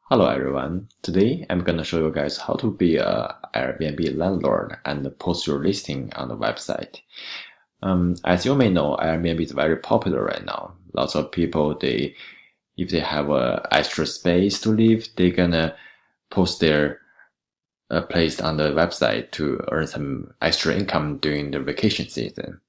Hello everyone. Today I'm gonna show you guys how to be a Airbnb landlord and post your listing on the website. As you may know, Airbnb is very popular right now. Lots of people, if they have a extra space to live, they're gonna post their place on the website to earn some extra income during the vacation season.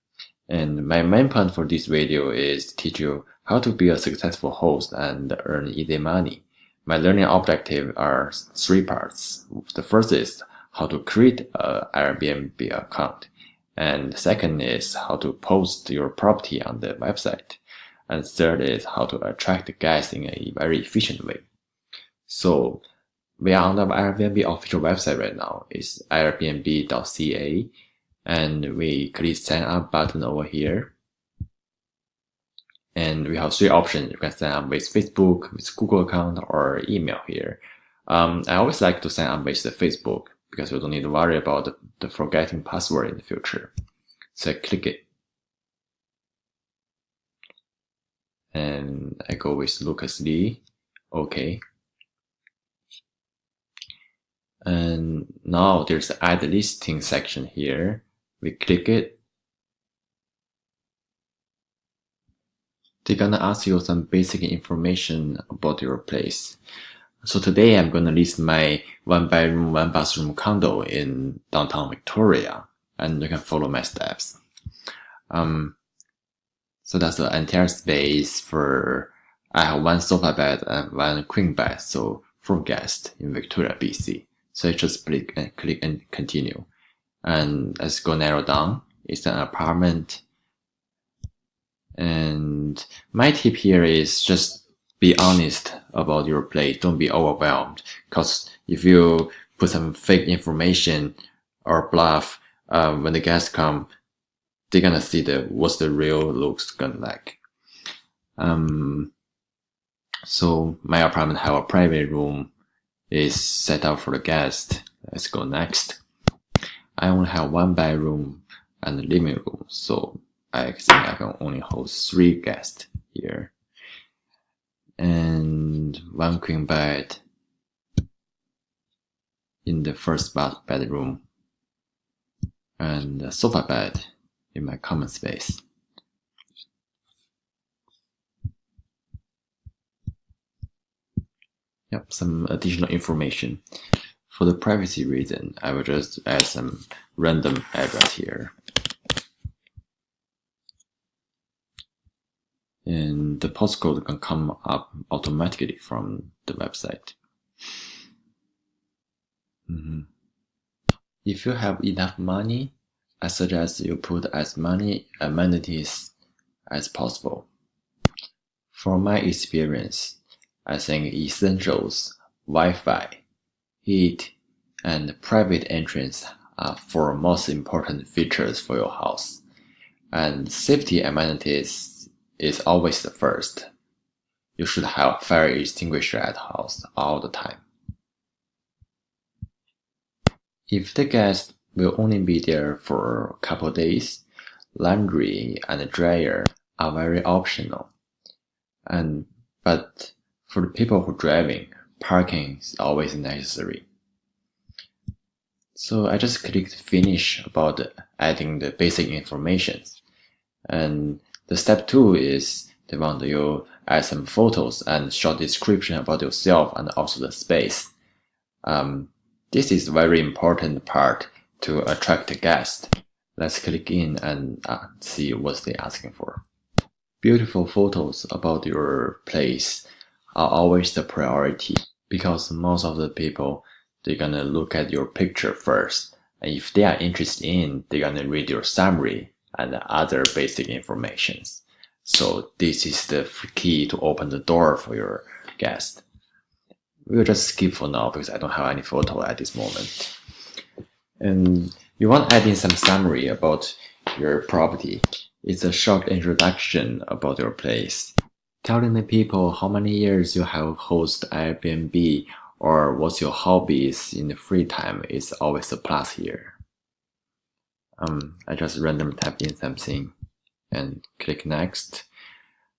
And my main point for this video is to teach you how to be a successful host and earn easy money. My learning objective are three parts. The first is how to create an Airbnb account. And the second is how to post your property on the website. And third is how to attract guests in a very efficient way. So we are on the Airbnb official website right now. It's airbnb.ca. And we click sign up button over here. And we have three options. You can sign up with Facebook, with Google account, or email here. I always like to sign up with the Facebook because you don't need to worry about the forgetting password in the future. So I click it. And I go with Lucas Lee. Okay. And now there's the add listing section here. We click it. They're gonna ask you some basic information about your place. So today I'm gonna list my 1-bedroom, 1-bathroom condo in downtown Victoria, and you can follow my steps. So that's the entire space for, I have 1 sofa bed and 1 queen bed, so 4 guests in Victoria, BC. So I just click and continue. And let's go narrow down. It's an apartment. And my tip here is just be honest about your place. Don't be overwhelmed. Because if you put some fake information or bluff, when the guests come, they're gonna see what's the real looks gonna like. So my apartment have a private room is set up for the guest. Let's go next. I only have 1 bedroom and a living room, so I think I can only hold 3 guests here. And 1 queen bed in the first bedroom, and a sofa bed in my common space. Yep, some additional information. For the privacy reason, I will just add some random address here. And the postcode can come up automatically from the website. If you have enough money, I suggest you put as many amenities as possible. From my experience, I think essentials, Wi-Fi, heat, and private entrance are 4 most important features for your house. And safety amenities is always the first. You should have fire extinguisher at house all the time. If the guest will only be there for a couple days, laundry and dryer are very optional. But for the people who are driving, parking is always necessary. So I just clicked finish about adding the basic information. And the step 2 is they want you add some photos and short description about yourself and also the space. This is a very important part to attract the guest. Let's click in and see what they're asking for. Beautiful photos about your place are always the priority because most of the people, they're gonna look at your picture first. And if they are interested in, they're gonna read your summary and other basic informations. So this is the key to open the door for your guest. We'll just skip for now because I don't have any photo at this moment. And you want to add in some summary about your property. It's a short introduction about your place. Telling the people how many years you have hosted Airbnb or what's your hobbies in the free time is always a plus here. I just random type in something and click next.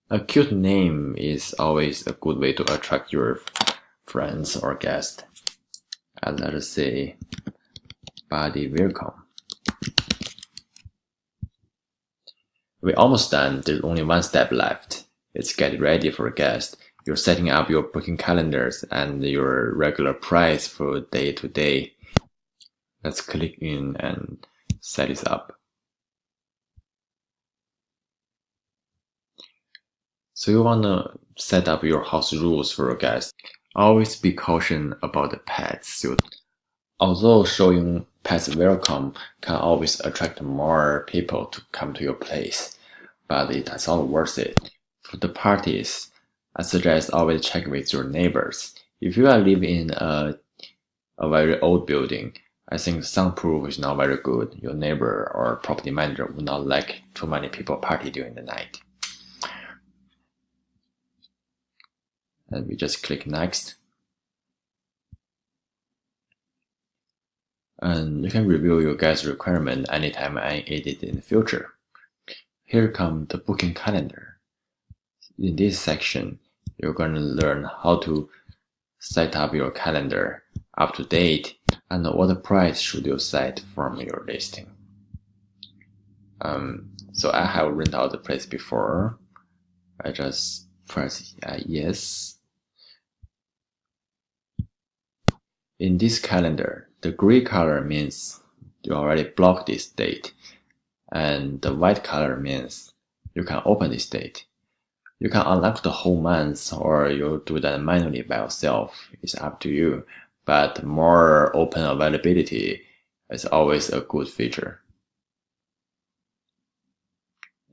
A cute name is always a good way to attract your friends or guests. And let us say body welcome. We're almost done. There's only one step left. It's get ready for a guest. You're setting up your booking calendars and your regular price for day to day. Let's click in and set this up. So you want to set up your house rules for a guest. Always be cautious about the pets. Although showing pets welcome can always attract more people to come to your place, but it's not worth it. For the parties, I suggest always check with your neighbors. If you are living in a very old building, I think soundproof is not very good. Your neighbor or property manager would not like too many people party during the night. And we just click next. And you can review your guest requirement anytime I edit in the future. Here comes the booking calendar. In this section, you're going to learn how to set up your calendar up to date and what price should you set from your listing. So I have rented out the place before. I just press yes. In this calendar, the gray color means you already blocked this date, and the white color means you can open this date. You can unlock the whole month, or you do that manually by yourself. It's up to you, but more open availability is always a good feature.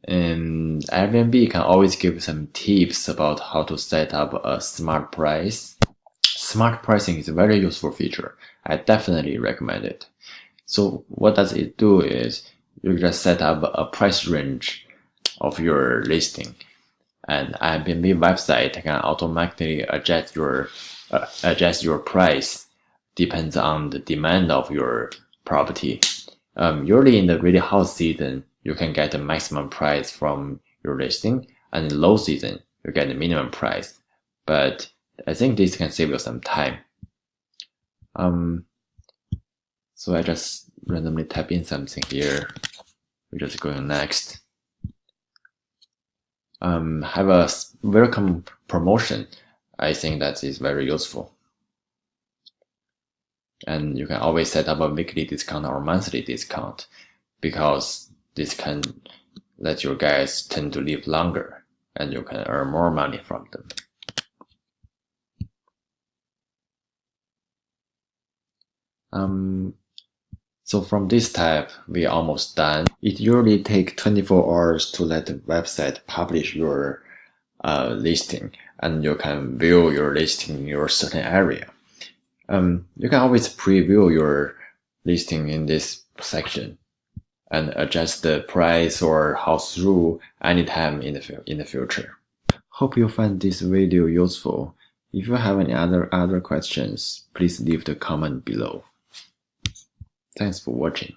And Airbnb can always give some tips about how to set up a smart price. Smart pricing is a very useful feature. I definitely recommend it. So what does it do is you just set up a price range of your listing, and Airbnb website can automatically adjust your price depends on the demand of your property. Usually in the really hot season, you can get the maximum price from your listing, and in low season, you get the minimum price. But I think this can save you some time. So I just randomly type in something here. We're just going next. Have a welcome promotion. I think that is very useful. And you can always set up a weekly discount or monthly discount, because this can let your guys tend to live longer and you can earn more money from them. So from this type, we're almost done. It usually takes 24 hours to let the website publish your listing, and you can view your listing in your certain area. You can always preview your listing in this section and adjust the price or house rule anytime in the future. Hope you find this video useful. If you have any other questions, please leave the comment below. Thanks for watching.